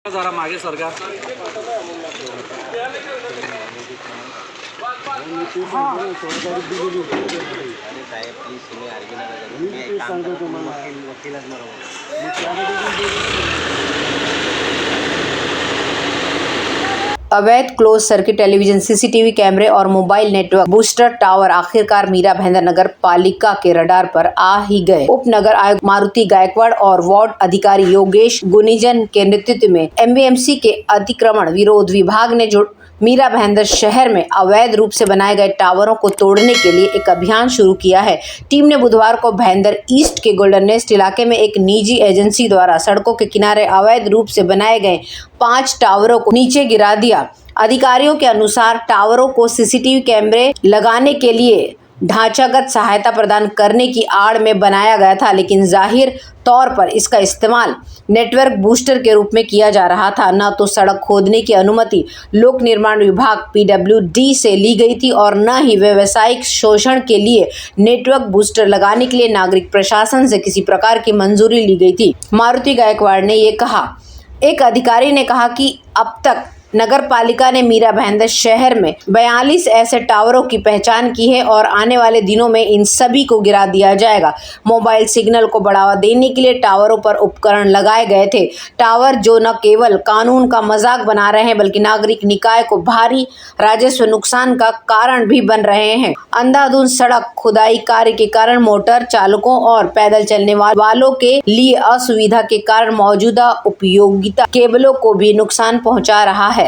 जरा मागे सरकार अवैध क्लोज सर्किट टेलीविजन, सीसीटीवी कैमरे और मोबाइल नेटवर्क बूस्टर टावर आखिरकार मीरा भाईंदर नगर पालिका के रडार पर आ ही गए। उप नगर आयुक्त मारुति गायकवाड़ और वार्ड अधिकारी योगेश गुनिजन के नेतृत्व में एमबीएमसी के अतिक्रमण विरोध विभाग ने मीरा भाईंदर शहर में अवैध रूप से बनाए गए टावरों को तोड़ने के लिए एक अभियान शुरू किया है। टीम ने बुधवार को भाईंदर ईस्ट के गोल्डन नेस्ट इलाके में एक निजी एजेंसी द्वारा सड़कों के किनारे अवैध रूप से बनाए गए 5 टावरों को नीचे गिरा दिया। अधिकारियों के अनुसार टावरों को सीसीटीवी कैमरे लगाने के लिए ढांचागत सहायता प्रदान करने की आड़ में बनाया गया था, लेकिन जाहिर तौर पर इसका इस्तेमाल नेटवर्क बूस्टर के रूप में किया जा रहा था। न तो सड़क खोदने की अनुमति लोक निर्माण विभाग पीडब्ल्यूडी से ली गई थी और न ही व्यावसायिक शोषण के लिए नेटवर्क बूस्टर लगाने के लिए नागरिक प्रशासन से किसी प्रकार की मंजूरी ली गई थी। मारुति गायकवाड़ ने ये कहा। एक अधिकारी ने कहा कि अब तक नगर पालिका ने मीरा भाईंदर शहर में 42 ऐसे टावरों की पहचान की है और आने वाले दिनों में इन सभी को गिरा दिया जाएगा। मोबाइल सिग्नल को बढ़ावा देने के लिए टावरों पर उपकरण लगाए गए थे। टावर जो न केवल कानून का मजाक बना रहे हैं बल्कि नागरिक निकाय को भारी राजस्व नुकसान का कारण भी बन रहे हैं। अंधाधुंध सड़क खुदाई कार्य के कारण मोटर चालकों और पैदल चलने वालों के लिए असुविधा के कारण मौजूदा उपयोगिता केबलों को भी नुकसान पहुंचा रहा है।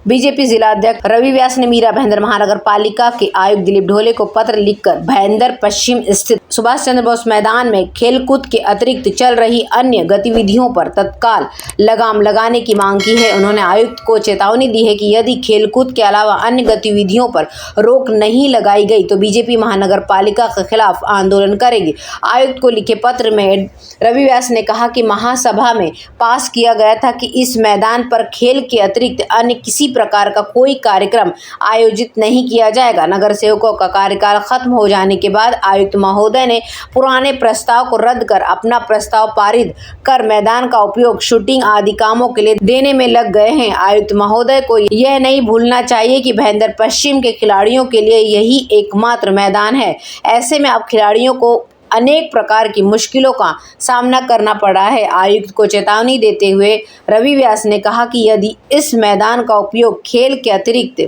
बीजेपी जिला अध्यक्ष रवि व्यास ने मीरा भाईंदर महानगर पालिका के आयुक्त दिलीप ढोले को पत्र लिखकर भाईंदर पश्चिम स्थित सुभाष चंद्र बोस मैदान में खेलकूद के अतिरिक्त चल रही अन्य गतिविधियों पर तत्काल लगाम लगाने की मांग की है। उन्होंने आयुक्त को चेतावनी दी है कि यदि खेलकूद के अलावा अन्य गतिविधियों पर रोक नहीं लगाई गई तो बीजेपी महानगर पालिका के खिलाफ आंदोलन करेगी। आयुक्त को लिखे पत्र में रवि व्यास ने कहा कि महासभा में पास किया गया था कि इस मैदान पर खेल के अतिरिक्त अन्य किसी प्रकार का कोई कार्यक्रम आयोजित नहीं किया जाएगा। नगर सेवकों का कार्यकाल खत्म हो जाने के बाद आयुक्त महोदय ने पुराने प्रस्ताव को रद्द कर अपना प्रस्ताव पारित कर मैदान का उपयोग शूटिंग आदि कामों के लिए देने में लग गए हैं। आयुक्त महोदय को यह नहीं भूलना चाहिए कि भाईंदर पश्चिम के खिलाड़ियों के लिए यही एकमात्र मैदान है। ऐसे में अब खिलाड़ियों को अनेक प्रकार की मुश्किलों का सामना करना पड़ा है। आयुक्त को चेतावनी देते हुए रवि व्यास ने कहा कि यदि इस मैदान का उपयोग खेल के अतिरिक्त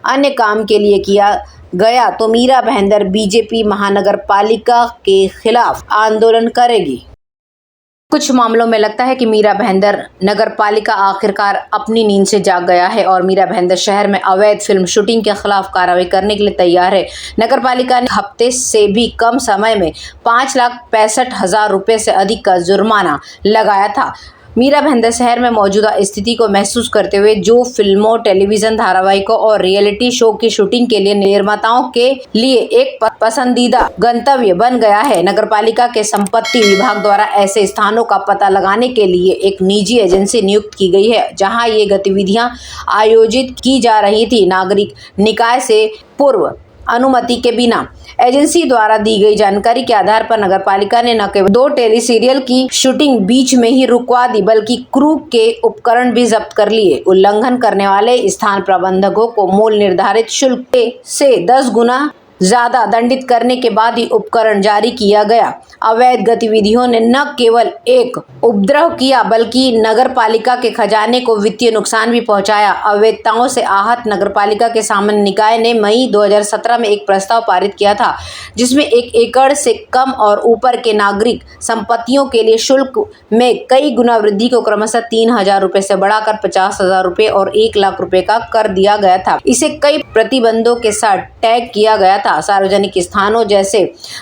अन्य काम के लिए किया गया तो मीरा भाईंदर बीजेपी महानगर पालिका के खिलाफ आंदोलन करेगी। कुछ मामलों में लगता है कि मीरा भाईंदर नगर पालिका आखिरकार अपनी नींद से जाग गया है और मीरा भाईंदर शहर में अवैध फिल्म शूटिंग के खिलाफ कार्रवाई करने के लिए तैयार है। नगर पालिका ने हफ्ते से भी कम समय में 5,65,000 रुपये से अधिक का जुर्माना लगाया था। मीरा भाईंदर शहर में मौजूदा स्थिति को महसूस करते हुए जो फिल्मों, टेलीविजन धारावाहिकों और रियलिटी शो की शूटिंग के लिए निर्माताओं के लिए एक पसंदीदा गंतव्य बन गया है। नगरपालिका के संपत्ति विभाग द्वारा ऐसे स्थानों का पता लगाने के लिए एक निजी एजेंसी नियुक्त की गई है, जहां ये गतिविधियां आयोजित की जा रही थी। नागरिक निकाय से पूर्व अनुमति के बिना एजेंसी द्वारा दी गई जानकारी के आधार पर नगरपालिका ने न केवल 2 टेली सीरियल की शूटिंग बीच में ही रुकवा दी बल्कि क्रू के उपकरण भी जब्त कर लिए। उल्लंघन करने वाले स्थान प्रबंधकों को मूल निर्धारित शुल्क से 10 गुना ज्यादा दंडित करने के बाद ही उपकरण जारी किया गया। अवैध गतिविधियों ने न केवल एक उपद्रव किया बल्कि नगर पालिका के खजाने को वित्तीय नुकसान भी पहुंचाया। अवैधताओं से आहत नगर पालिका के सामान्य निकाय ने मई 2017 में एक प्रस्ताव पारित किया था, जिसमें 1 एकड़ से कम और ऊपर के नागरिक संपत्तियों के लिए शुल्क में कई गुना वृद्धि को क्रमशः 3,000 रुपये से बढ़ाकर 50,000 रुपये और 1 लाख रुपये का कर दिया गया था। इसे कई प्रतिबंधों के साथ टैग किया गया था। सार्वजनिक स्थानों जैसे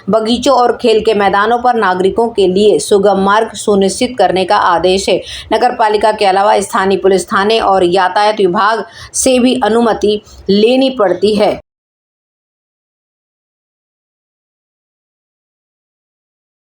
बगीचों और खेल के मैदानों पर नागरिकों के लिए सुगम मार्ग सुनिश्चित करने का आदेश है। नगर पालिका के अलावा स्थानीय पुलिस थाने और यातायात विभाग से भी अनुमति लेनी पड़ती है।